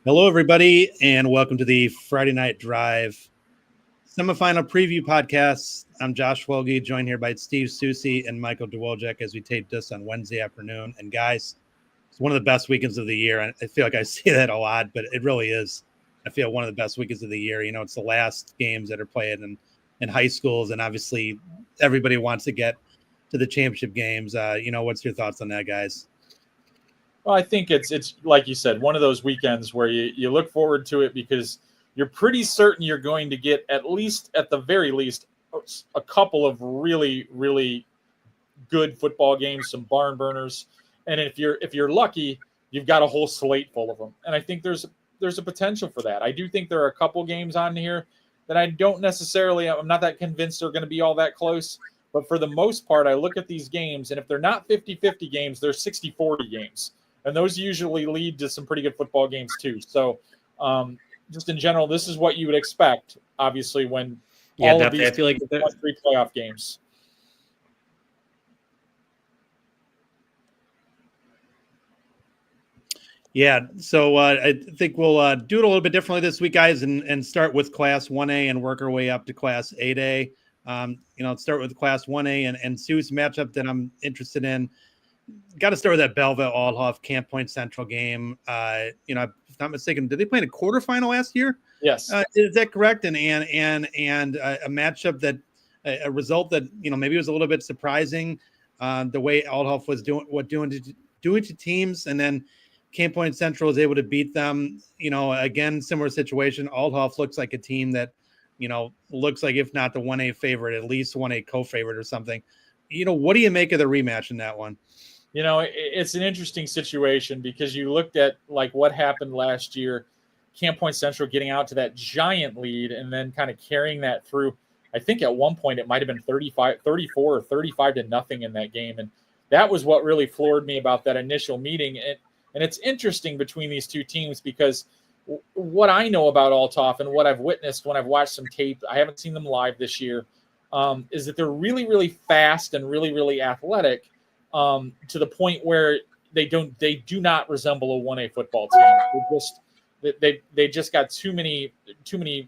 Hello, everybody, and welcome to the Friday Night Drive Semifinal Preview Podcast. I'm Josh Welge, joined here by Steve Soucie and Michael DeWoljek as we taped this on Wednesday afternoon. And guys, it's one of the best weekends of the year. I feel like I say that a lot, but it really is. I feel one of the best weekends of the year. You know, it's the last games that are played in high schools, and obviously everybody wants to get to the championship games. What's your thoughts on that, guys? Well, I think it's like you said, one of those weekends where you look forward to it because you're pretty certain you're going to get at the very least a couple of really, really good football games, some barn burners, and if you're lucky, you've got a whole slate full of them. And I think there's a potential for that. I do think there are a couple games on here that I'm not that convinced they're going to be all that close. But for the most part, I look at these games, and if they're not 50-50 games, they're 60-40 games. And those usually lead to some pretty good football games too. So just in general, this is what you would expect, obviously, when all of these I feel like three playoff games. Yeah, so I think we'll do it a little bit differently this week, guys, and start with Class 1A and work our way up to Class 8A. Start with Class 1A and Sue's matchup that I'm interested in. Got to start with that Belleville Althoff Camp Point Central game. If I'm not mistaken, did they play in a quarterfinal last year? Yes. Is that correct? And a matchup that a result that maybe was a little bit surprising, the way Althoff was doing to teams, and then Camp Point Central was able to beat them. Again, similar situation. Althoff looks like a team that looks like, if not the 1A favorite, at least 1A co-favorite or something. What do you make of the rematch in that one? It's an interesting situation because you looked at like what happened last year, Camp Point Central getting out to that giant lead and then kind of carrying that through. I think at one point it might have been 34 or 35-0 in that game. And that was what really floored me about that initial meeting. And it's interesting between these two teams because what I know about Althoff and what I've witnessed when I've watched some tape, I haven't seen them live this year, is that they're really, really fast and really, really athletic. To the point where they do not resemble a 1A football team. They just got too many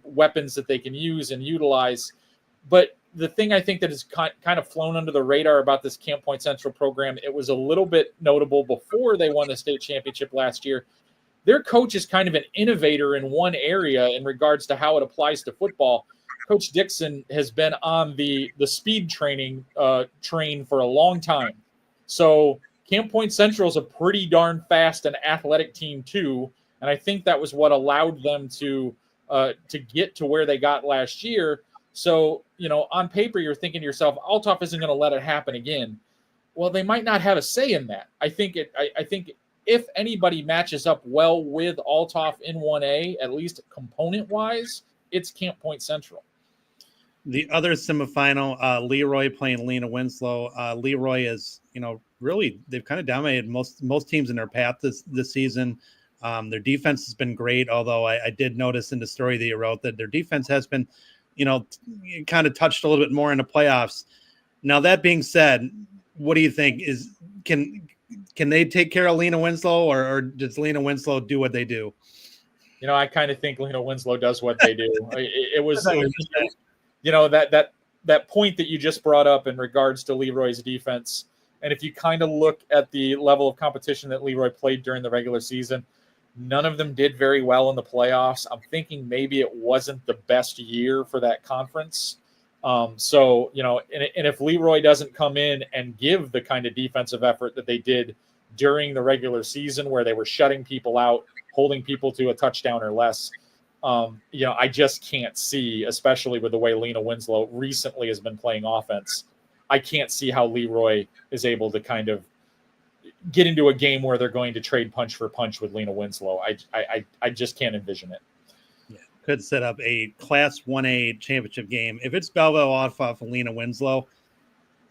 weapons that they can use and utilize. But the thing I think that has kind of flown under the radar about this Camp Point Central program, it was a little bit notable before they won the state championship last year. Their coach is kind of an innovator in one area in regards to how it applies to football. Coach Dixon has been on the speed training train for a long time. So Camp Point Central is a pretty darn fast and athletic team too, and I think that was what allowed them to get to where they got last year. So on paper, you're thinking to yourself, Althoff isn't going to let it happen again. Well, they might not have a say in that. I think if anybody matches up well with Althoff in 1A, at least component-wise, it's Camp Point Central. The other semifinal, Leroy playing LenaWinslow. Leroy is, really, they've kind of dominated most teams in their path this season. Their defense has been great, although I did notice in the story that you wrote that their defense has been, kind of touched a little bit more in the playoffs. Now, that being said, what do you think? Can they take care of LenaWinslow, or does LenaWinslow do what they do? I kind of think LenaWinslow does what they do. It was that point that you just brought up in regards to Leroy's defense. And if you kind of look at the level of competition that Leroy played during the regular season, none of them did very well in the playoffs. I'm thinking maybe it wasn't the best year for that conference. And if Leroy doesn't come in and give the kind of defensive effort that they did during the regular season where they were shutting people out, holding people to a touchdown or less, I just can't see, especially with the way LenaWinslow recently has been playing offense, I can't see how Leroy is able to kind of get into a game where they're going to trade punch for punch with LenaWinslow. I just can't envision it. Yeah, could set up a Class 1A championship game. If it's Belleville Althoff and LenaWinslow,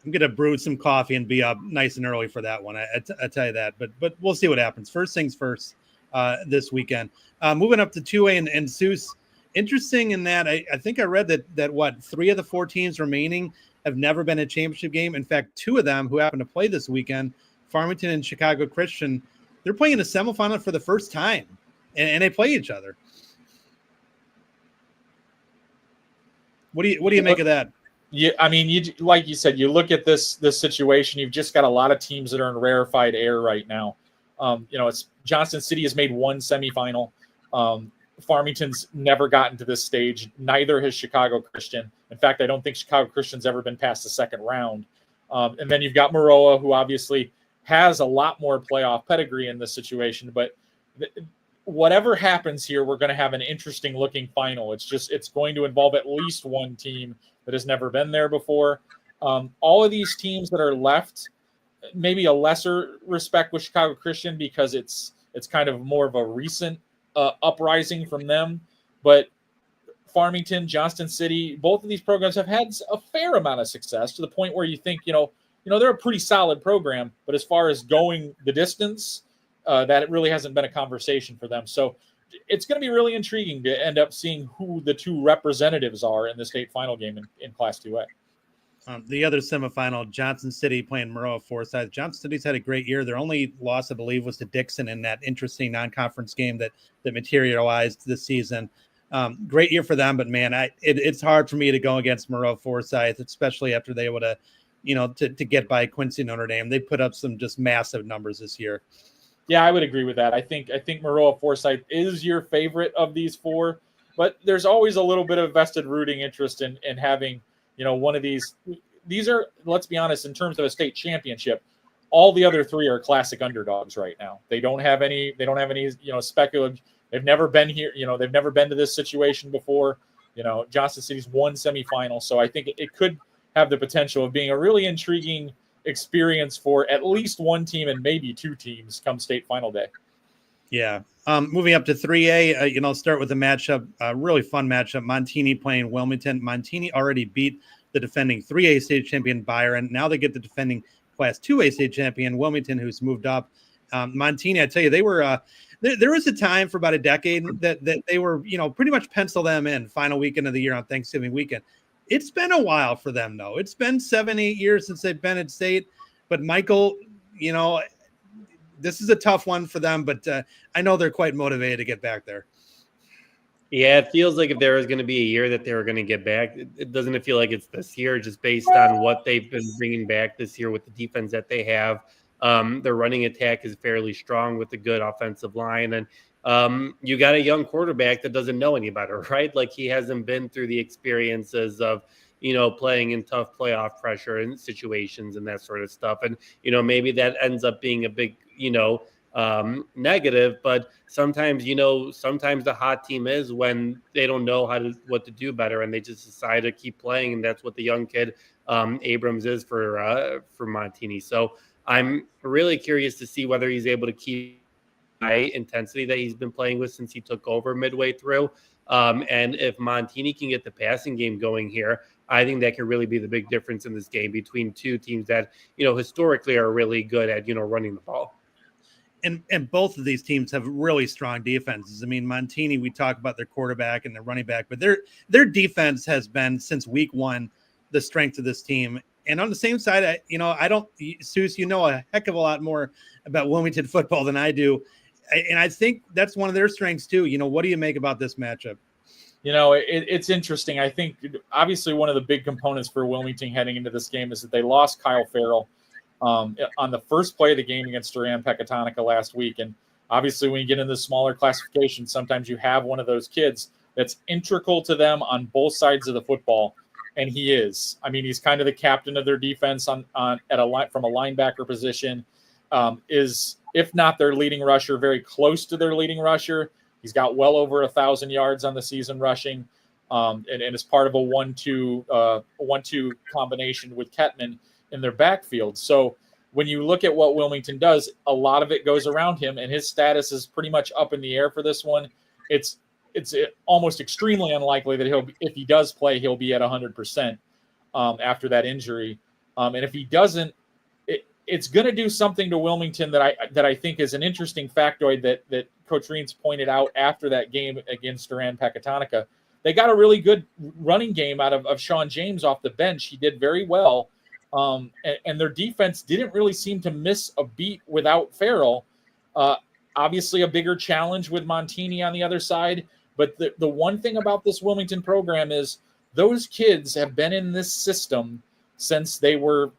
I'm going to brew some coffee and be up nice and early for that one. I tell you that, but we'll see what happens. First things first. This weekend. Moving up to 2A and Soucie. Interesting in that I think I read that 3 of the 4 teams remaining have never been a championship game. In fact, 2 of them who happen to play this weekend, Farmington and Chicago Christian, they're playing a semifinal for the first time. and they play each other. What do you make of that? Yeah, I mean, you like you said, you look at this situation. You've just got a lot of teams that are in rarefied air right now. It's Johnson City has made one semifinal. Farmington's never gotten to this stage. Neither has Chicago Christian. In fact, I don't think Chicago Christian's ever been past the second round. And then you've got Maroa, who obviously has a lot more playoff pedigree in this situation. But whatever happens here, we're going to have an interesting looking final. It's going to involve at least one team that has never been there before. All of these teams that are left, maybe a lesser respect with Chicago Christian because it's kind of more of a recent uprising from them. But Farmington, Johnston City, both of these programs have had a fair amount of success to the point where you think, they're a pretty solid program. But as far as going the distance, that it really hasn't been a conversation for them. So it's going to be really intriguing to end up seeing who the two representatives are in the state final game in Class 2A. The other semifinal, Johnson City playing Maroa Forsyth. Johnson City's had a great year. Their only loss, I believe, was to Dixon in that interesting non-conference game that materialized this season. Great year for them, but man, it's hard for me to go against Maroa Forsyth, especially after they would have, to get by Quincy Notre Dame. They put up some just massive numbers this year. Yeah, I would agree with that. I think Maroa Forsyth is your favorite of these four, but there's always a little bit of vested rooting interest in having, one of these. These are, let's be honest, in terms of a state championship, all the other three are classic underdogs right now. They don't have any, speculative. They've never been here. They've never been to this situation before. Johnson City's won semifinal, so I think it could have the potential of being a really intriguing experience for at least one team and maybe two teams come state final day. Yeah. Moving up to 3A, start with a matchup, a really fun matchup. Montini playing Wilmington. Montini already beat the defending 3A state champion Byron. Now they get the defending Class 2A state champion Wilmington, who's moved up. Montini, I tell you, they were there was a time for about a decade that they were, pretty much pencil them in final weekend of the year on Thanksgiving weekend. It's been a while for them, though. It's been 7-8 years since they've been at state. But Michael, this is a tough one for them, but I know they're quite motivated to get back there. Yeah, it feels like if there was going to be a year that they were going to get back, it doesn't feel like it's this year, just based on what they've been bringing back this year with the defense that they have. Their running attack is fairly strong with a good offensive line. And you got a young quarterback that doesn't know any better, right? Like he hasn't been through the experiences of, playing in tough playoff pressure and situations and that sort of stuff. And, maybe that ends up being a big, negative, but sometimes the hot team is when they don't know what to do better and they just decide to keep playing. And that's what the young kid Abrams is for Montini. So I'm really curious to see whether he's able to keep high intensity that he's been playing with since he took over midway through. And if Montini can get the passing game going here, I think that can really be the big difference in this game between two teams that, historically are really good at, running the ball. And both of these teams have really strong defenses. I mean, Montini, we talk about their quarterback and their running back, but their defense has been since week one the strength of this team. And on the same side, I don't, Soucie, a heck of a lot more about Wilmington football than I do. And I think that's one of their strengths too. What do you make about this matchup? It's interesting. I think obviously one of the big components for Wilmington heading into this game is that they lost Kyle Farrell on the first play of the game against Durham-Pecatonica last week. And obviously when you get into the smaller classification, sometimes you have one of those kids that's integral to them on both sides of the football. And he is. I mean, he's kind of the captain of their defense from a linebacker position. Is, if not their leading rusher, very close to their leading rusher. He's got well over 1,000 yards on the season rushing, and is part of a 1-2 combination with Kettman in their backfield. So when you look at what Wilmington does, a lot of it goes around him, and his status is pretty much up in the air for this one. It's almost extremely unlikely that if he does play, he'll be at 100% after that injury. And if he doesn't, it's going to do something to Wilmington that I think is an interesting factoid that Coach Reens pointed out after that game against Durham-Pecatonica. They got a really good running game out of Sean James off the bench. He did very well. And their defense didn't really seem to miss a beat without Farrell. obviously a bigger challenge with Montini on the other side. But the one thing about this Wilmington program is those kids have been in this system since they were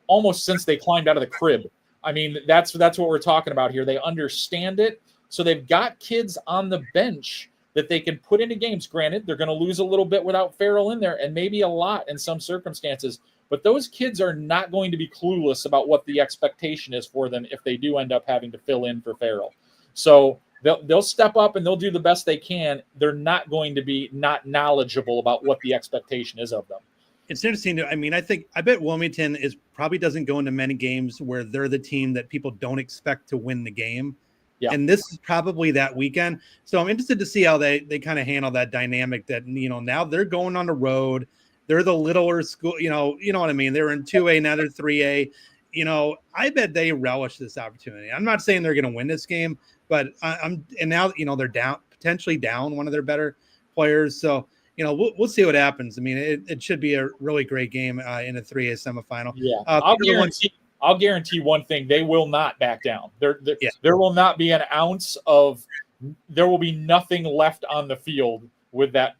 almost since they climbed out of the crib. I mean, that's what we're talking about here. They understand it. So they've got kids on the bench that they can put into games. Granted, they're going to lose a little bit without Farrell in there and maybe a lot in some circumstances. But those kids are not going to be clueless about what the expectation is for them if they do end up having to fill in for Farrell. So they'll step up and they'll do the best they can. They're not going to be not knowledgeable about what the expectation is of them. It's interesting. I bet Wilmington probably doesn't go into many games where they're the team that people don't expect to win the game. Yeah. And this is probably that weekend. So I'm interested to see how they kind of handle that dynamic that, now they're going on the road. They're the littler school, you know what I mean? They're in 2A, now they're 3A. I bet they relish this opportunity. I'm not saying they're going to win this game, but now, they're potentially down one of their better players. So, we'll see what happens. I mean, it should be a really great game in a 3A semifinal. Yeah, I'll guarantee one thing: they will not back down. There will not be an ounce of. There will be nothing left on the field with that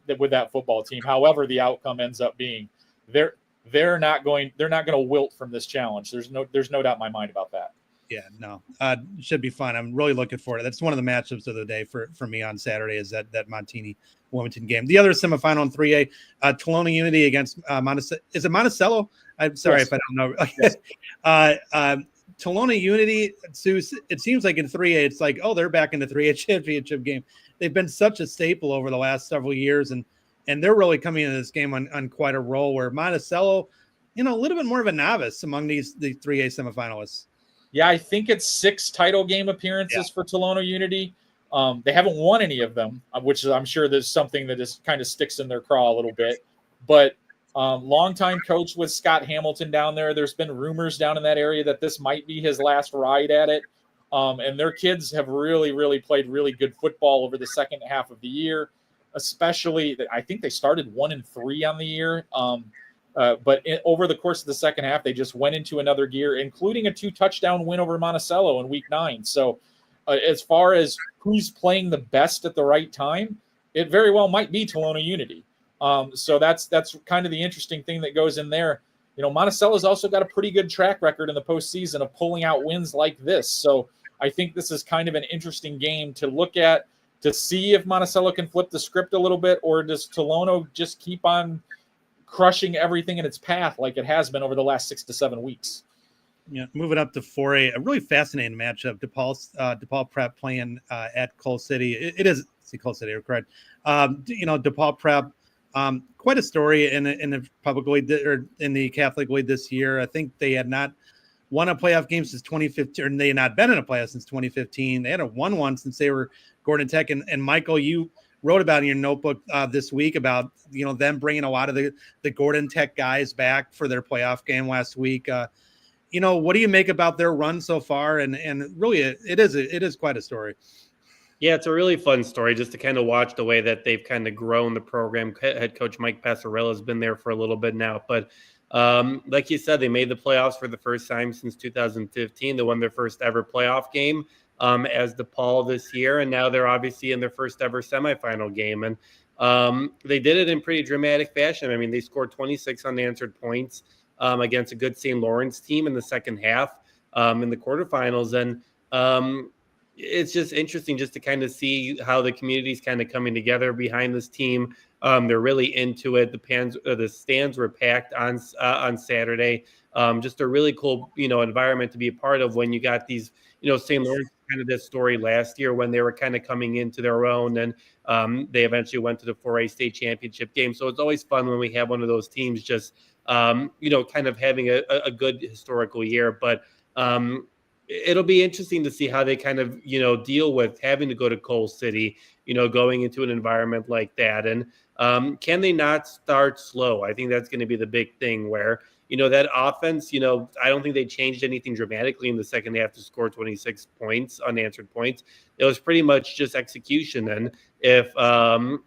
football team. However, the outcome ends up being, they're not going to wilt from this challenge. There's no doubt in my mind about that. Yeah, no, it should be fun. I'm really looking forward to it. That's one of the matchups of the day for me on Saturday is that Montini Wilmington game. The other semifinal in 3A, Tolona Unity against is it Monticello? I'm sorry if I don't know. Yes. Tolona Unity, it seems like in 3A, it's like, oh, they're back in the 3A championship game. They've been such a staple over the last several years, and they're really coming into this game on quite a roll, where Monticello, a little bit more of a novice among the 3A semifinalists. Yeah, I think it's 6 title game appearances for Tolona Unity. They haven't won any of them, which I'm sure there's something that just kind of sticks in their craw a little bit. But longtime coach with Scott Hamilton down there. There's been rumors down in that area that this might be his last ride at it. And their kids have really, really played really good football over the second half of the year. Especially, I think they started 1-3 on the year. But over the course of the second half, they just went into another gear, including a 2-touchdown win over Monticello in week 9. So as far as who's playing the best at the right time, it very well might be Tolona Unity. So that's kind of the interesting thing that goes in there. Monticello's also got a pretty good track record in the postseason of pulling out wins like this. So I think this is kind of an interesting game to look at to see if Monticello can flip the script a little bit, or does Tolona just keep on crushing everything in its path like it has been over the last 6 to 7 weeks. Yeah, moving up to 4A, a really fascinating matchup. DePaul Prep playing at Coal City. It is Coal City, correct? DePaul Prep, quite a story in the public league or in the Catholic League this year. I think they had not won a playoff game since 2015, or they had not been in a playoff since 2015. They hadn't won one since they were Gordon Tech. And Michael, you wrote about in your notebook this week about them bringing a lot of the Gordon Tech guys back for their playoff game last week. What do you make about their run so far? And really, it is quite a story. Yeah, it's a really fun story just to kind of watch the way that they've kind of grown the program. Head coach Mike Passarella has been there for a little bit now, but like you said, they made the playoffs for the first time since 2015. They won their first ever playoff game as DePaul this year, and now they're obviously in their first ever semifinal game. And they did it in pretty dramatic fashion. I mean, they scored 26 unanswered points against a good St. Lawrence team in the second half in the quarterfinals. And it's just interesting just to kind of see how the community's kind of coming together behind this team. They're really into it. The stands were packed on Saturday. Just a really cool, environment to be a part of when you got these, St. Lawrence kind of this story last year when they were kind of coming into their own, and they eventually went to the 4A state championship game. So it's always fun when we have one of those teams just, kind of having a good historical year. But it'll be interesting to see how they kind of, deal with having to go to Coal City, going into an environment like that. And can they not start slow? I think that's going to be the big thing where, that offense, I don't think they changed anything dramatically in the second half to score 26 points, unanswered points. It was pretty much just execution. And if,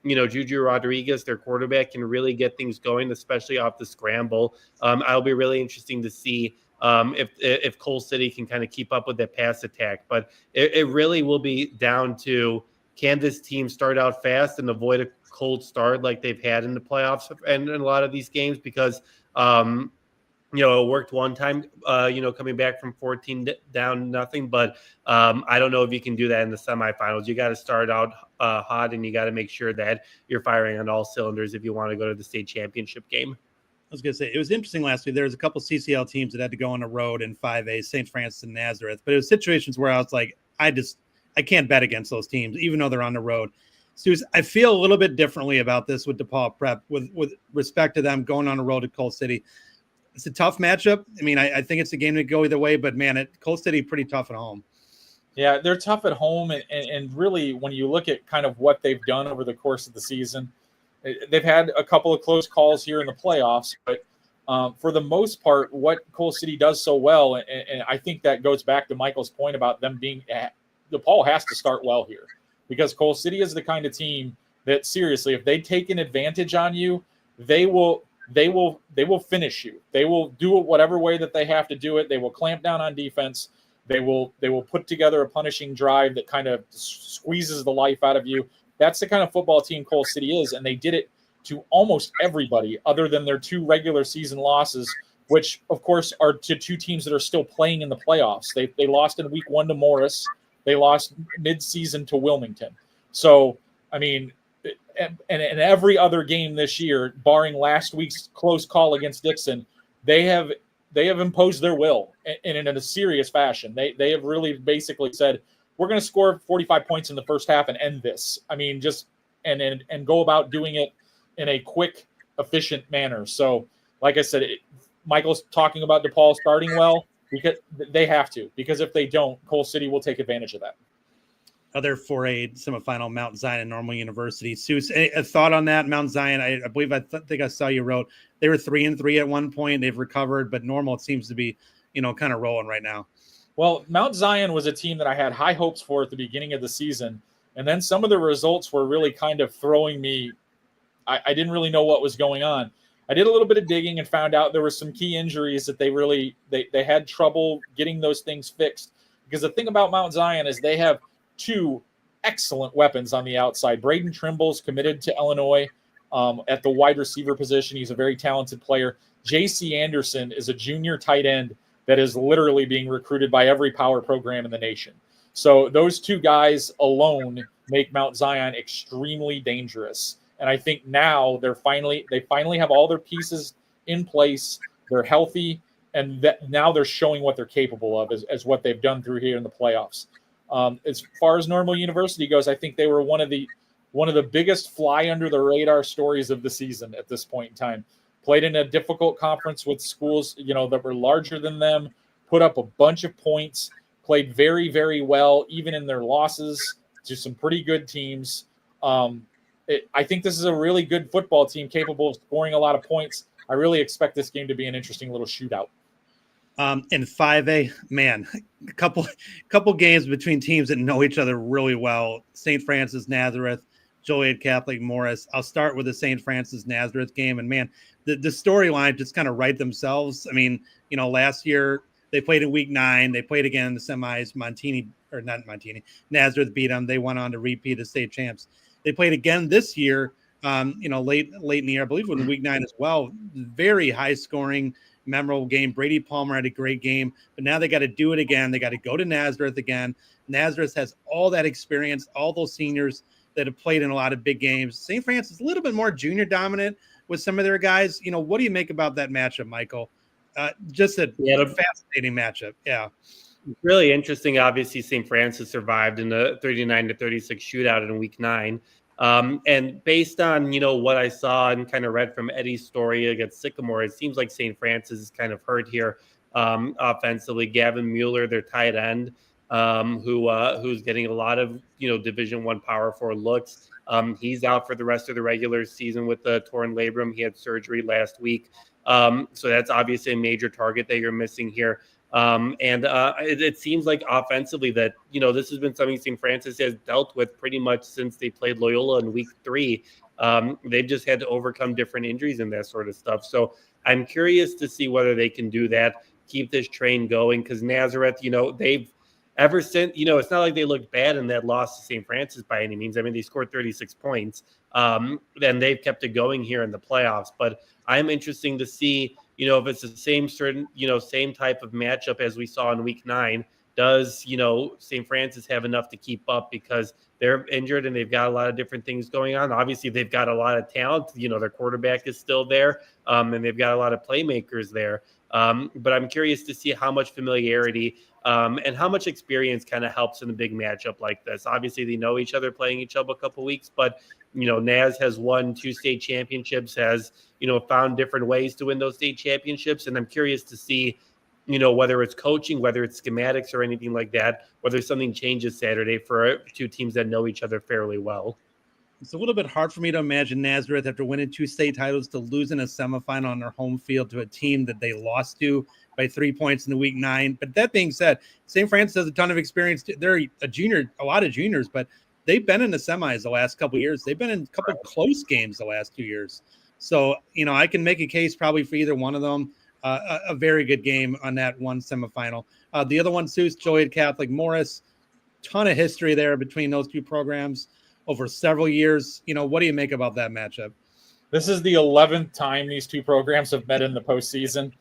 Juju Rodriguez, their quarterback, can really get things going, especially off the scramble, I'll be really interesting to see if Cole City can kind of keep up with that pass attack. But it really will be down to, can this team start out fast and avoid a cold start like they've had in the playoffs and in a lot of these games? Because it worked one time, coming back from 14 down nothing. But I don't know if you can do that in the semifinals. You got to start out hot, and you got to make sure that you're firing on all cylinders if you want to go to the state championship game. I was going to say, it was interesting last week. There was a couple CCL teams that had to go on the road in 5A, St. Francis and Nazareth. But it was situations where I was like, I can't bet against those teams, even though they're on the road. So I feel a little bit differently about this with DePaul Prep, with respect to them going on the road to Cole City. It's a tough matchup. I mean, I think it's a game to go either way, but man, Cole City pretty tough at home. Yeah, they're tough at home, and really, when you look at kind of what they've done over the course of the season, they've had a couple of close calls here in the playoffs, but for the most part, what Cole City does so well, and I think that goes back to Michael's point about them being DePaul has to start well here, because Cole City is the kind of team that, seriously, if they take an advantage on you, they will finish you. They will do it whatever way that they have to do it. They will clamp down on defense. They will put together a punishing drive that kind of squeezes the life out of you. That's the kind of football team Cole City is, and they did it to almost everybody other than their 2 regular season losses, which, of course, are to 2 teams that are still playing in the playoffs. They lost in week 1 to Morris. They lost mid-season to Wilmington. So, I mean, and in every other game this year, barring last week's close call against Dixon, they have imposed their will and in a serious fashion. They have really basically said, we're going to score 45 points in the first half and end this. I mean, just and go about doing it in a quick, efficient manner. So, like I said, Michael's talking about DePaul starting well, because they have to. Because if they don't, Cole City will take advantage of that. Other 4A semifinal, Mount Zion and Normal University. Soucie, a thought on that? Mount Zion, I believe, think I saw you wrote they were 3-3 at one point. They've recovered, but Normal, it seems to be, kind of rolling right now. Well, Mount Zion was a team that I had high hopes for at the beginning of the season, and then some of the results were really kind of throwing me. I didn't really know what was going on. I did a little bit of digging and found out there were some key injuries that they had trouble getting those things fixed. Because the thing about Mount Zion is they have 2 excellent weapons on the outside. Braden Trimble's committed to Illinois at the wide receiver position. He's a very talented player. J.C. Anderson is a junior tight end that is literally being recruited by every power program in the nation. So those 2 guys alone make Mount Zion extremely dangerous. And I think now they finally have all their pieces in place. They're healthy, and that now they're showing what they're capable of as what they've done through here in the playoffs. As far as Normal University goes, I think they were one of the biggest fly under the radar stories of the season at this point in time. Played in a difficult conference with schools, that were larger than them, put up a bunch of points, played very, very well, even in their losses to some pretty good teams. I think this is a really good football team capable of scoring a lot of points. I really expect this game to be an interesting little shootout. In 5A, man, a couple games between teams that know each other really well. St. Francis Nazareth, Joliet Catholic Morris. I'll start with the St. Francis Nazareth game, and man, the storyline just kind of write themselves. I mean, last year they played in week 9. They played again in the semis. Nazareth beat them. They went on to repeat as state champs. They played again this year, late in the year, I believe, in week 9 as well. Very high scoring, memorable game. Brady Palmer had a great game, but now they got to do it again. They got to go to Nazareth again. Nazareth has all that experience, all those seniors that have played in a lot of big games. St. Francis is a little bit more junior dominant with some of their guys. What do you make about that matchup, Michael? Just a fascinating matchup. Yeah. Really interesting. Obviously, St. Francis survived in the 39-36 shootout in week 9. And based on, what I saw and kind of read from Eddie's story against Sycamore, it seems like St. Francis is kind of hurt here offensively. Gavin Mueller, their tight end, who's getting a lot of, Division I Power 4 looks. He's out for the rest of the regular season with the torn labrum. He had surgery last week. So that's obviously a major target that you're missing here. It seems like offensively that, this has been something St. Francis has dealt with pretty much since they played Loyola in week 3. They've just had to overcome different injuries and that sort of stuff. So I'm curious to see whether they can do that. keep this train going, because Nazareth, they've ever since, it's not like they looked bad in that loss to St. Francis by any means. I mean, they scored 36 points. Then they've kept it going here in the playoffs. But I'm interested to see, if it's the same same type of matchup as we saw in week 9. Does, St. Francis have enough to keep up, because they're injured and they've got a lot of different things going on. Obviously, they've got a lot of talent. Their quarterback is still there, and they've got a lot of playmakers there. But I'm curious to see how much familiarity and how much experience kind of helps in a big matchup like this. Obviously, they know each other, playing each other a couple weeks, but Naz has won 2 state championships, has found different ways to win those state championships, and I'm curious to see whether it's coaching, whether it's schematics or anything like that, whether something changes Saturday for 2 teams that know each other fairly well. It's a little bit hard for me to imagine Nazareth, after winning 2 state titles, to lose in a semifinal on their home field to a team that they lost to by 3 points in the week 9. But that being said, St. Francis has a ton of experience. They're a lot of juniors, but they've been in the semis the last couple of years. They've been in a couple of close games the last 2 years. So, I can make a case probably for either one of them. A very good game on that one semifinal. The other one, Soucie, Joliet Catholic, Morris, ton of history there between those 2 programs over several years. What do you make about that matchup? This is the 11th time these 2 programs have met in the postseason,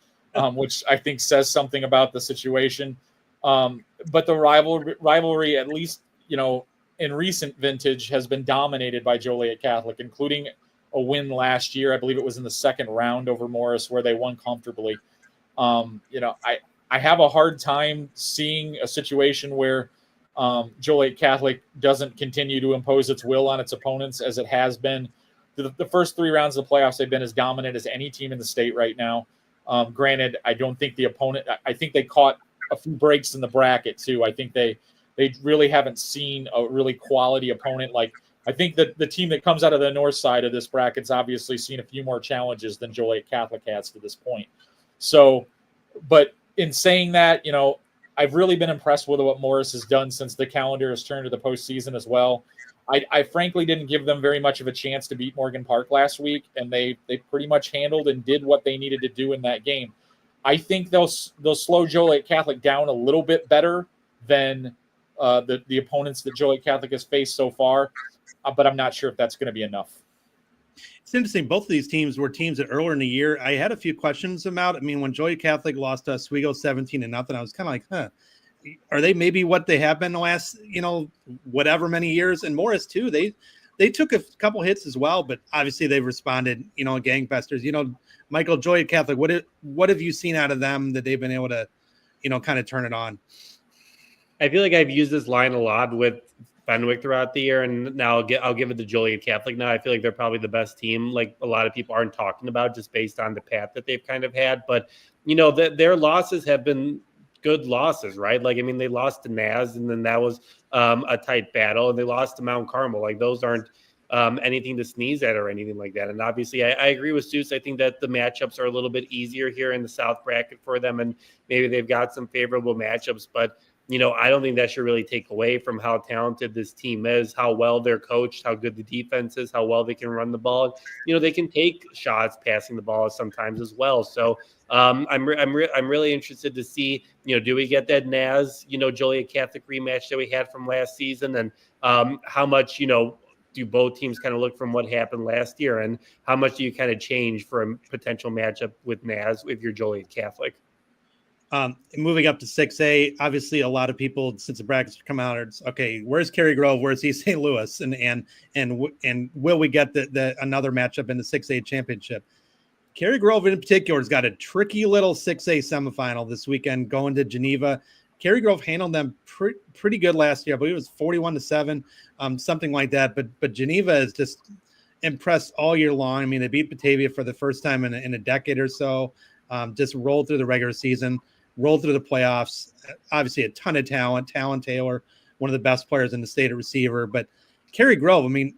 which I think says something about the situation. But the rivalry, at least, in recent vintage, has been dominated by Joliet Catholic, including a win last year. I believe it was in the second round over Morris, where they won comfortably. I have a hard time seeing a situation where Joliet Catholic doesn't continue to impose its will on its opponents, as it has been. The first 3 rounds of the playoffs, they've been as dominant as any team in the state right now. Granted, I don't think the opponent, I think they caught a few breaks in the bracket too. I think they really haven't seen a really quality opponent. Like, I think that the team that comes out of the north side of this bracket's obviously seen a few more challenges than Joliet Catholic has to this point. So, but in saying that, I've really been impressed with what Morris has done since the calendar has turned to the postseason as well. I frankly didn't give them very much of a chance to beat Morgan Park last week, and they pretty much handled and did what they needed to do in that game. I think they'll slow Joliet Catholic down a little bit better than the opponents that Joliet Catholic has faced so far, but I'm not sure if that's going to be enough. It's interesting. Both of these teams were teams that earlier in the year I had a few questions about. I mean, when Joliet Catholic lost to Oswego 17-0, I was kind of like, are they maybe what they have been the last, whatever many years? And Morris too, they took a couple hits as well, but obviously they've responded, gangbusters. Michael, Joliet Catholic, what have you seen out of them that they've been able to, kind of turn it on? I feel like I've used this line a lot with Fenwick throughout the year, and now I'll give it to Joliet Catholic. Now I feel like they're probably the best team, like a lot of people aren't talking about, just based on the path that they've kind of had. But their losses have been good losses, right? Like, I mean, they lost to Naz, and then that was a tight battle, and they lost to Mount Carmel. Like, those aren't anything to sneeze at or anything like that. And obviously, I agree with Soucie. I think that the matchups are a little bit easier here in the South bracket for them, and maybe they've got some favorable matchups, but I don't think that should really take away from how talented this team is, how well they're coached, how good the defense is, how well they can run the ball. They can take shots passing the ball sometimes as well. So I'm really interested to see, do we get that Naz, Joliet Catholic rematch that we had from last season, and how much, do both teams kind of look from what happened last year, and how much do you kind of change for a potential matchup with Naz if you're Joliet Catholic? Moving up to 6A, obviously a lot of people, since the brackets come out, it's okay, where's Carri Grove? Where's East St. Louis? And will we get the another matchup in the 6A championship? Carri Grove in particular has got a tricky little 6A semifinal this weekend going to Geneva. Carri Grove handled them pretty good last year. I believe it was 41-7, something like that. But Geneva is just impressed all year long. I mean, they beat Pavia for the first time in a decade or so. Just rolled through the regular season, rolled through the playoffs. Obviously, a ton of talent. Talon Taylor, one of the best players in the state at receiver. But Carri Grove, I mean,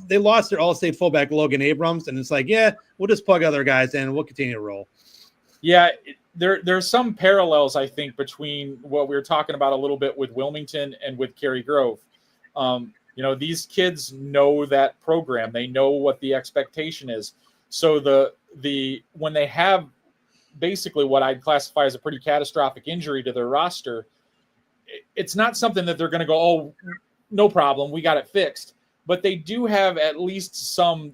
they lost their all-state fullback Logan Abrams, and it's like, yeah, we'll just plug other guys in and we'll continue to roll. Yeah, there's some parallels, I think, between what we were talking about a little bit with Wilmington and with Carri Grove. These kids know that program. They know what the expectation is. So when they have basically what I'd classify as a pretty catastrophic injury to their roster, it's not something that they're going to go, oh, no problem, we got it fixed. But they do have at least some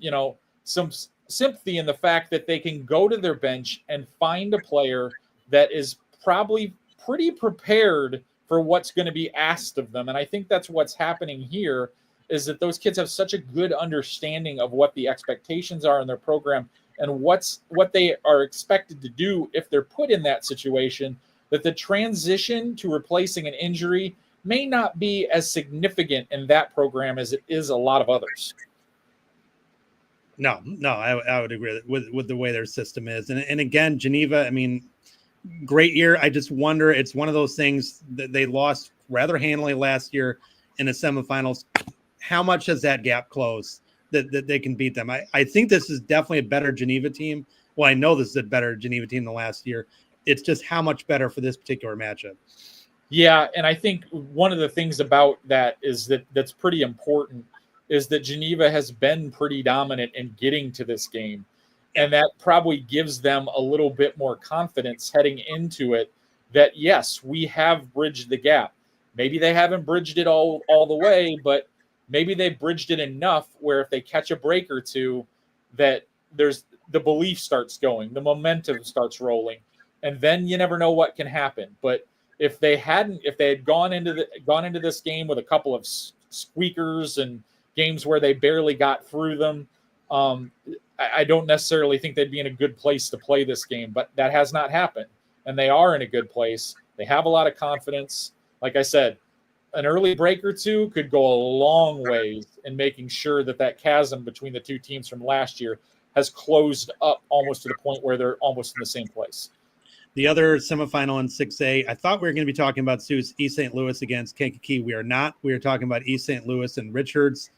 sympathy in the fact that they can go to their bench and find a player that is probably pretty prepared for what's going to be asked of them. And I think that's what's happening here, is that those kids have such a good understanding of what the expectations are in their program and what they are expected to do if they're put in that situation, that the transition to replacing an injury may not be as significant in that program as it is a lot of others. No, I would agree with the way their system is. And again, Geneva, I mean, great year. I just wonder, it's one of those things that they lost rather handily last year in the semifinals. How much has that gap closed that they can beat them? I think this is definitely a better Geneva team. Well, I know this is a better Geneva team than last year. It's just how much better for this particular matchup. Yeah, and I think one of the things about that is that's pretty important is that Geneva has been pretty dominant in getting to this game. And that probably gives them a little bit more confidence heading into it that, yes, we have bridged the gap. Maybe they haven't bridged it all the way, but maybe they've bridged it enough where if they catch a break or two, that there's the belief starts going, the momentum starts rolling, and then you never know what can happen. But if they had gone into this game with a couple of squeakers and games where they barely got through them, I don't necessarily think they'd be in a good place to play this game, but that has not happened. And they are in a good place. They have a lot of confidence. Like I said, an early break or two could go a long ways in making sure that chasm between the two teams from last year has closed up almost to the point where they're almost in the same place. The other semifinal in 6A, I thought we were going to be talking about East St. Louis against Kankakee. We are not. We are talking about East St. Louis and Richards.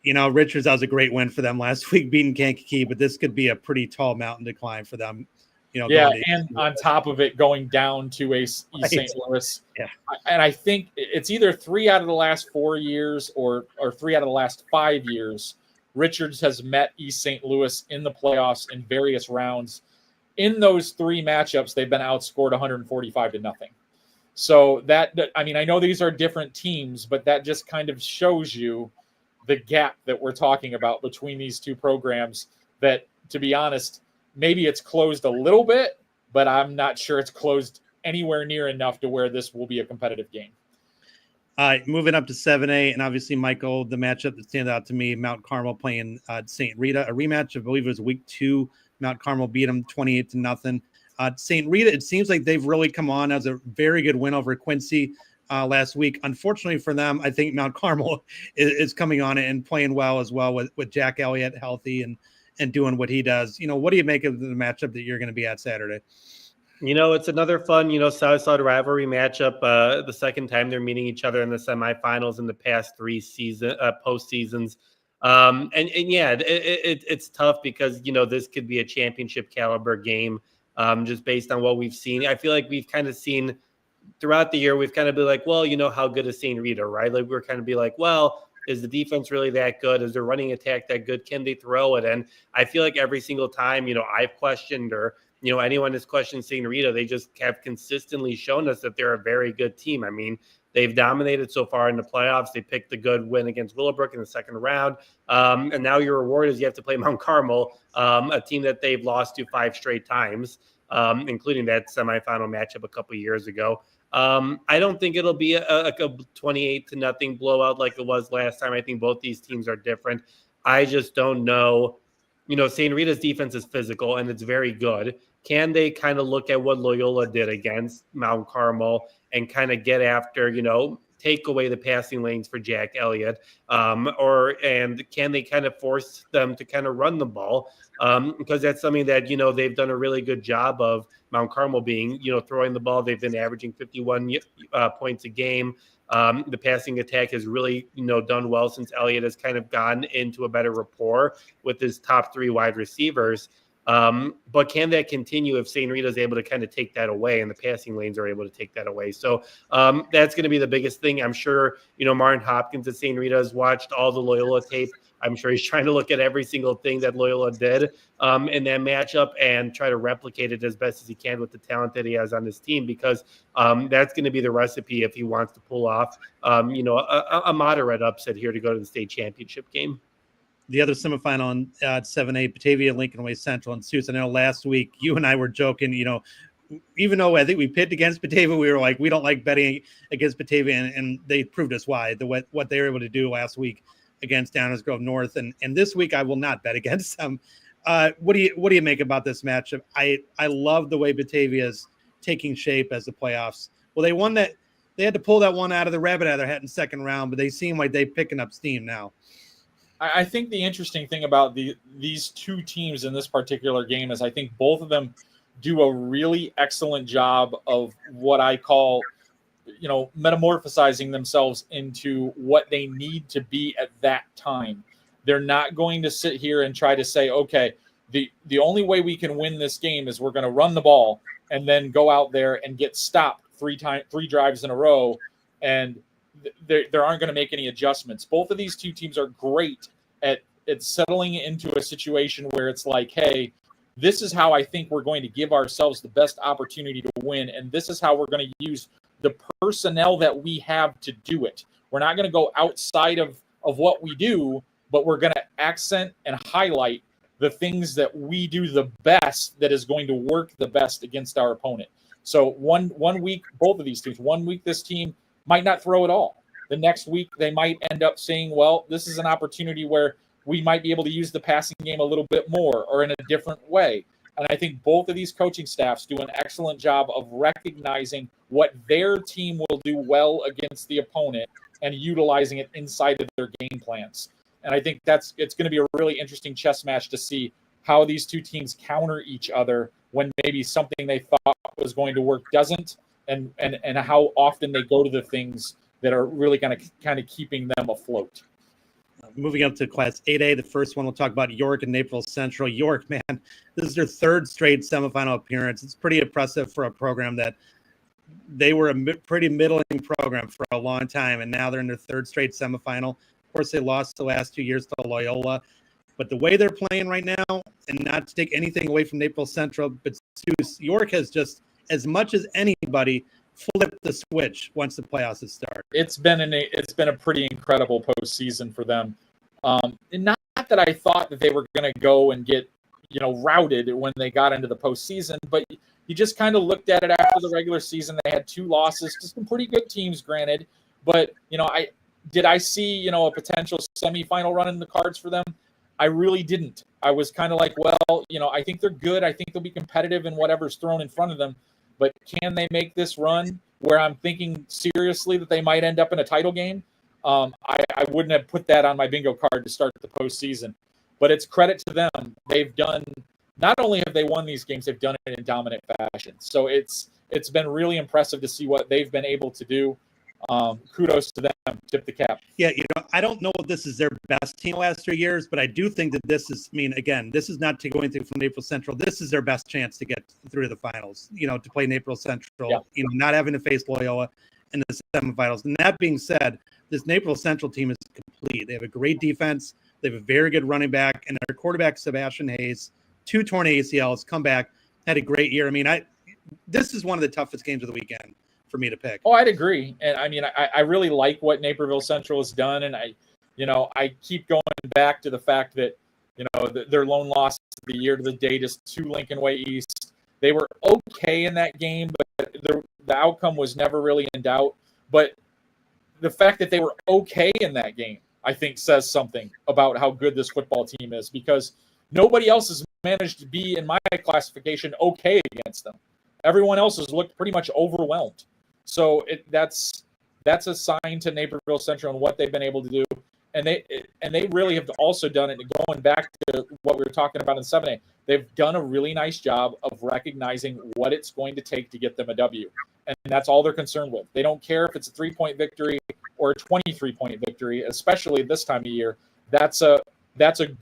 Richards, that was a great win for them last week, beating Kankakee, but this could be a pretty tall mountain to climb for them. And on top of it, going down to East St. Louis. Yeah. And I think it's either 3 out of the last 4 years or 3 out of the last 5 years. Richards has met East St. Louis in the playoffs in various rounds. In those 3 matchups, they've been outscored 145-0. So I know these are different teams, but that just kind of shows you the gap that we're talking about between these two programs that, to be honest, maybe it's closed a little bit, but I'm not sure it's closed anywhere near enough to where this will be a competitive game. Moving up to 7A, and obviously, Michael, the matchup that stands out to me, Mount Carmel playing St. Rita, a rematch. I believe it was week 2. Mount Carmel beat them 28-0. St. Rita, it seems like they've really come on as a very good win over Quincy last week. Unfortunately for them, I think Mount Carmel is coming on and playing well as well with Jack Elliott healthy and doing what he does. What do you make of the matchup that you're going to be at Saturday? It's another fun, South-Side rivalry matchup. The second time they're meeting each other in the semifinals in the past 3 postseasons. It's tough because, this could be a championship caliber game just based on what we've seen. I feel like we've kind of seen throughout the year, we've kind of been like, well, how good is St. Rita, right? Like we're kind of be like, well, is the defense really that good? Is their running attack that good? Can they throw it? And I feel like every single time, I've questioned or, anyone has questioned St. Rita, they just have consistently shown us that they're a very good team. I mean, they've dominated so far in the playoffs. They picked the good win against Willowbrook in the second round. And now your reward is you have to play Mount Carmel, a team that they've lost to 5 straight times, including that semifinal matchup a couple of years ago. I don't think it'll be a 28-0 blowout like it was last time. I think both these teams are different. I just don't know. St. Rita's defense is physical and it's very good. Can they kind of look at what Loyola did against Mount Carmel and kind of get after, take away the passing lanes for Jack Elliott? And can they kind of force them to kind of run the ball? Because that's something that, they've done a really good job of, Mount Carmel being, throwing the ball. They've been averaging 51 points a game. The passing attack has really, done well since Elliott has kind of gotten into a better rapport with his top 3 wide receivers. But can that continue if St. Rita is able to kind of take that away and the passing lanes are able to take that away? So that's going to be the biggest thing. I'm sure, Martin Hopkins at St. Rita has watched all the Loyola tape. I'm sure he's trying to look at every single thing that Loyola did in that matchup and try to replicate it as best as he can with the talent that he has on his team, because that's going to be the recipe if he wants to pull off, a moderate upset here to go to the state championship game. The other semifinal at 7A, Pavia, LincolnWay Central, and Soucie. I know last week you and I were joking, even though I think we picked against Pavia, we were like, we don't like betting against Pavia, and they proved us why. What they were able to do last week against Downers Grove North, and this week I will not bet against them. What do you make about this matchup? I love the way Batavia's taking shape as the playoffs. Well, they won that. They had to pull that one out of the rabbit out of their hat in second round, but they seem like they're picking up steam now. I think the interesting thing about these two teams in this particular game is I think both of them do a really excellent job of what I call, metamorphosizing themselves into what they need to be at that time. They're not going to sit here and try to say, okay, the only way we can win this game is we're going to run the ball and then go out there and get stopped three drives in a row, and there aren't going to make any adjustments. Both of these two teams are great at settling into a situation where it's like, hey, this is how I think we're going to give ourselves the best opportunity to win, and this is how we're going to use the personnel that we have to do it. We're not going to go outside of what we do, but we're going to accent and highlight the things that we do the best that is going to work the best against our opponent. So one week, both of these teams, one week this team might not throw at all. The next week, they might end up saying, well, this is an opportunity where we might be able to use the passing game a little bit more or in a different way. And I think both of these coaching staffs do an excellent job of recognizing what their team will do well against the opponent and utilizing it inside of their game plans. And I think it's going to be a really interesting chess match to see how these two teams counter each other when maybe something they thought was going to work doesn't, and how often they go to the things that are really kind of keeping them afloat. Moving up to Class 8A, the first one we'll talk about York and Naperville Central. York, man, this is their third straight semifinal appearance. It's pretty impressive for a program that they were a pretty middling program for a long time, and now they're in their third straight semifinal. Of course, they lost the last 2 years to Loyola, but the way they're playing right now, and not to take anything away from Naperville Central, but York has just, as much as anybody, flip the switch once the playoffs have started. It's been a pretty incredible postseason for them. And not that I thought that they were going to go and get routed when they got into the postseason, but you just kind of looked at it after the regular season. They had 2 losses to some pretty good teams, granted, but I see a potential semifinal run in the cards for them? I really didn't. I was kind of like, well, I think they're good. I think they'll be competitive in whatever's thrown in front of them. But can they make this run where I'm thinking seriously that they might end up in a title game? I wouldn't have put that on my bingo card to start the postseason. But it's credit to them. They've done, not only have they won these games, they've done it in dominant fashion. So it's been really impressive to see what they've been able to do. Kudos to them. Tip the cap. Yeah, I don't know if this is their best team the last 3 years, but I do think that this is, again, this is not to go into from Naperville Central. This is their best chance to get through to the finals, to play Naperville Central, not having to face Loyola in the semifinals. And that being said, this Naperville Central team is complete. They have a great defense. They have a very good running back, and their quarterback, Sebastian Hayes, 2 torn ACLs, come back, had a great year. This is one of the toughest games of the weekend for me to pick. Oh, I'd agree. And I really like what Naperville Central has done. And I keep going back to the fact that, their lone loss of the year to the date is to LincolnWay East. They were okay in that game, but the outcome was never really in doubt. But the fact that they were okay in that game, I think, says something about how good this football team is, because nobody else has managed to be, in my classification, okay against them. Everyone else has looked pretty much overwhelmed. So that's a sign to Naperville Central and what they've been able to do, and they really have also done it. Going back to what we were talking about in 7A, they've done a really nice job of recognizing what it's going to take to get them a W, and that's all they're concerned with. They don't care if it's a 3-point victory or a 23-point victory, especially this time of year. That's a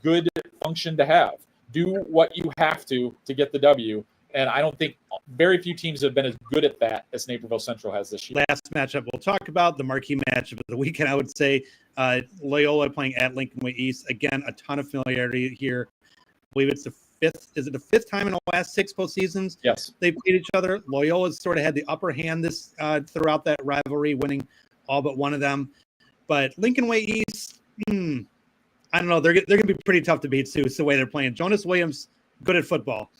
good function to have. do what you have to get the W. And I don't think very few teams have been as good at that as Naperville Central has this year. Last matchup we'll talk about, the marquee matchup of the weekend, I would say. Loyola playing at LincolnWay East. Again, a ton of familiarity here. I believe it's the fifth. Is it the fifth time in the last 6 postseasons? Yes. They played each other. Loyola's sort of had the upper hand this throughout that rivalry, winning all but one of them. But LincolnWay East, I don't know. They're going to be pretty tough to beat, too. It's the way they're playing. Jonas Williams, good at football.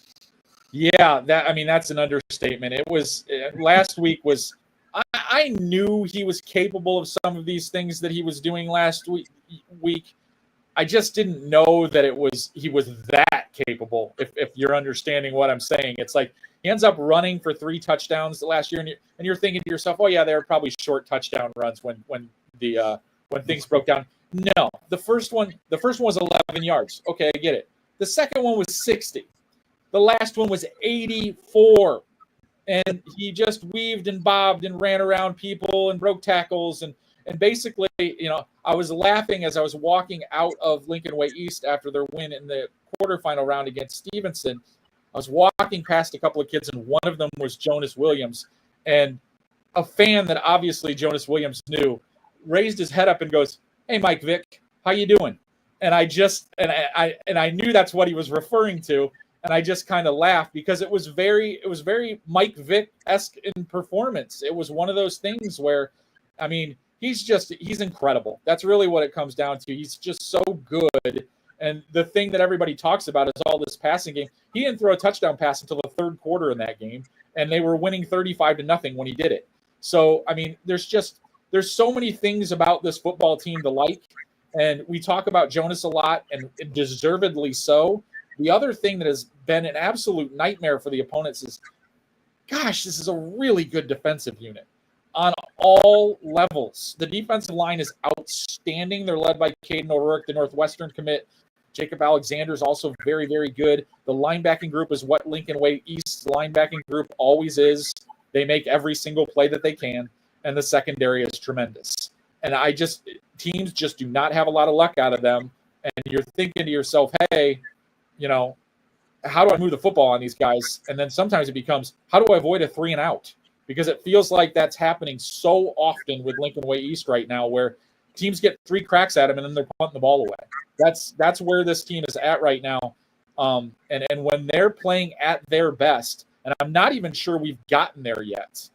Yeah, that's an understatement. It was last week was I knew he was capable of some of these things that he was doing last week. I just didn't know that he was that capable. If you're understanding what I'm saying, it's like he ends up running for 3 touchdowns last year, and you're thinking to yourself, oh yeah, they were probably short touchdown runs when things broke down. No, the first one was 11 yards. Okay, I get it. The second one was 60. The last one was 84. And he just weaved and bobbed and ran around people and broke tackles. And basically, I was laughing as I was walking out of LincolnWay East after their win in the quarterfinal round against Stevenson. I was walking past a couple of kids, and one of them was Jonas Williams. And a fan that obviously Jonas Williams knew raised his head up and goes, "Hey, Mike Vick, how you doing?" And I knew that's what he was referring to. And I just kind of laughed because it was very Mike Vick-esque in performance. It was one of those things where, I mean, he's incredible. That's really what it comes down to. He's just so good. And the thing that everybody talks about is all this passing game. He didn't throw a touchdown pass until the third quarter in that game, and they were winning 35-0 when he did it. So, I mean, there's so many things about this football team to like. And we talk about Jonas a lot, and deservedly so. The other thing that has been an absolute nightmare for the opponents is, gosh, this is a really good defensive unit on all levels. The defensive line is outstanding. They're led by Caden O'Rourke, the Northwestern commit. Jacob Alexander is also very, very good. The linebacking group is what LincolnWay East's linebacking group always is. They make every single play that they can, and the secondary is tremendous. And teams just do not have a lot of luck out of them. And you're thinking to yourself, hey, how do I move the football on these guys? And then sometimes it becomes, how do I avoid a 3 and out? Because it feels like that's happening so often with LincolnWay East right now, where teams get 3 cracks at them and then they're punting the ball away. That's where this team is at right now. And when they're playing at their best, and I'm not even sure we've gotten there yet,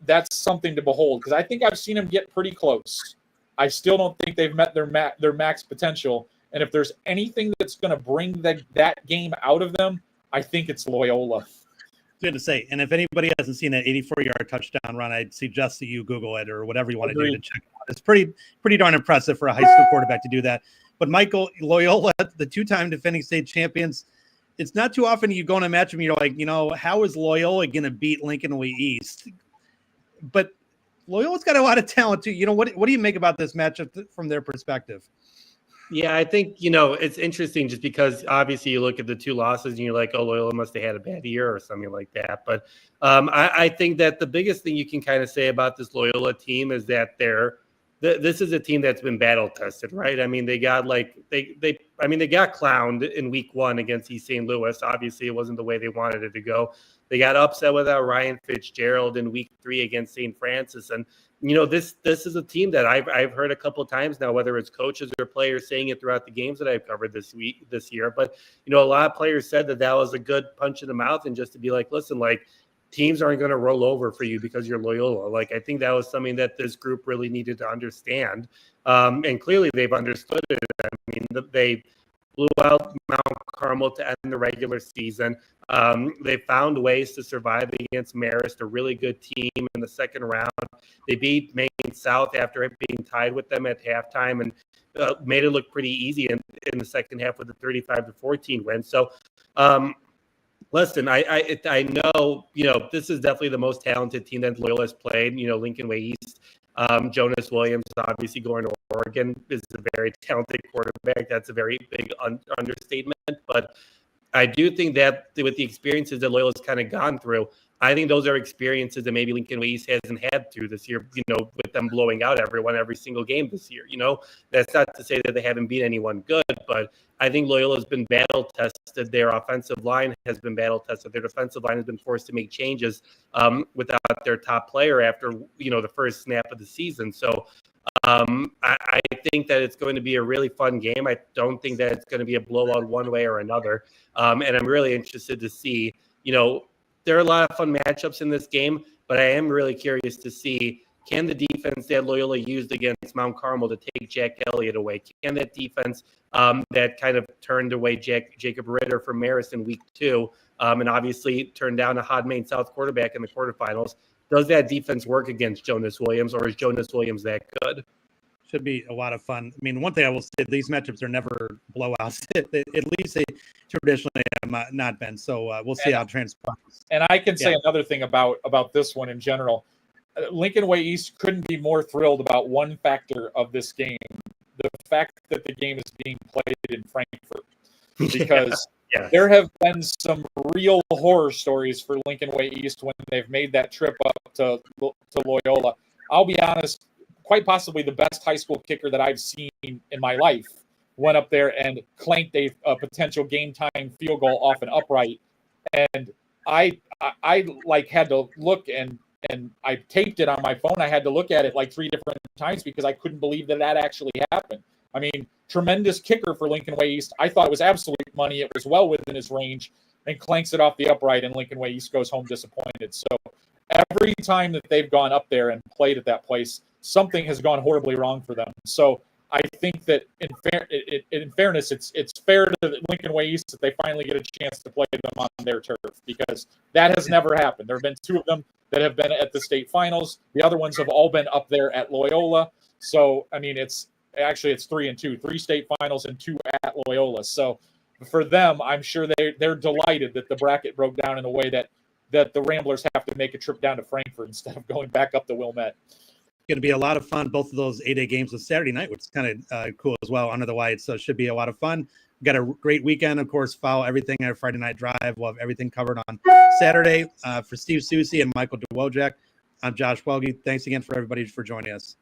that's something to behold, because I think I've seen them get pretty close. I still don't think they've met their max potential. And if there's anything that's going to bring that game out of them, I think it's Loyola. Good to say. And if anybody hasn't seen that 84-yard touchdown run, I'd suggest that you Google it or whatever you want to do to check it out. It's pretty darn impressive for a high school quarterback to do that. But Michael, Loyola, the 2-time defending state champions, it's not too often you go in a match and you're like, how is Loyola going to beat LincolnWay East? But Loyola's got a lot of talent too. What do you make about this matchup from their perspective? Yeah, I think, it's interesting just because obviously you look at the 2 losses and you're like, oh, Loyola must have had a bad year or something like that. But I think that the biggest thing you can kind of say about this Loyola team is that this is a team that's been battle tested, right? I mean, they got they got clowned in week 1 against East St. Louis. Obviously, it wasn't the way they wanted it to go. They got upset without Ryan Fitzgerald in week 3 against St. Francis. And, this is a team that I've heard a couple of times now, whether it's coaches or players saying it throughout the games that I've covered this year. But, a lot of players said that was a good punch in the mouth, and just to be like, listen, teams aren't going to roll over for you because you're Loyola. I think that was something that this group really needed to understand. And clearly they've understood it. I mean, they blew out Mount Carmel to end the regular season. They found ways to survive against Marist, a really good team in the second round. They beat Maine South after being tied with them at halftime and made it look pretty easy in the second half with a 35-14 win. So, listen, I know, this is definitely the most talented team that Loyola has played, LincolnWay East. Jonas Williams, obviously going to Oregon, is a very talented quarterback. That's a very big understatement. But I do think that with the experiences that Loyola's kind of gone through, I think those are experiences that maybe LincolnWay East hasn't had through this year, with them blowing out everyone every single game this year. That's not to say that they haven't beat anyone good, but I think Loyola's been battle tested. Their offensive line has been battle tested. Their defensive line has been forced to make changes without their top player after, the first snap of the season. So I think that it's going to be a really fun game. I don't think that it's going to be a blowout one way or another. And I'm really interested to see, there are a lot of fun matchups in this game, but I am really curious to see, can the defense that Loyola used against Mount Carmel to take Jack Elliott away, can that defense that kind of turned away Jacob Ritter from Marist in week 2, and obviously turned down a Hod Main South quarterback in the quarterfinals, does that defense work against Jonas Williams, or is Jonas Williams that good? Should be a lot of fun. I mean, one thing I will say, these matchups are never blowouts. At least they traditionally have not been. So we'll see how it transpires. And I can say another thing about this one in general. LincolnWay East couldn't be more thrilled about one factor of this game: the fact that the game is being played in Frankfurt, because there have been some real horror stories for LincolnWay East when they've made that trip up to Loyola. I'll be honest, quite possibly the best high school kicker that I've seen in my life went up there and clanked a potential game time field goal off an upright, and I had to look and I taped it on my phone. I had to look at it like 3 different times because I couldn't believe that actually happened. I mean, tremendous kicker for LincolnWay East. I thought it was absolute money. It was well within his range, and clanks it off the upright, and LincolnWay East goes home disappointed. So every time that they've gone up there and played at that place, something has gone horribly wrong for them. So I think that in fairness, it's fair to LincolnWay East that they finally get a chance to play them on their turf, because that has never happened. There have been 2 of them that have been at the state finals. The other ones have all been up there at Loyola. So, I mean, it's 3 and 2, 3 state finals and 2 at Loyola. So for them, I'm sure they're delighted that the bracket broke down in a way that the Ramblers have to make a trip down to Frankfurt instead of going back up to Wilmette. Going to be a lot of fun. Both of those 8A games with Saturday night, which is kind of cool as well under the lights. So it should be a lot of fun. We've got a great weekend. Of course, follow everything at Friday Night Drive. We'll have everything covered on Saturday. For Steve Soucie and Michael Dewojek, I'm Josh Welge. Thanks again for everybody for joining us.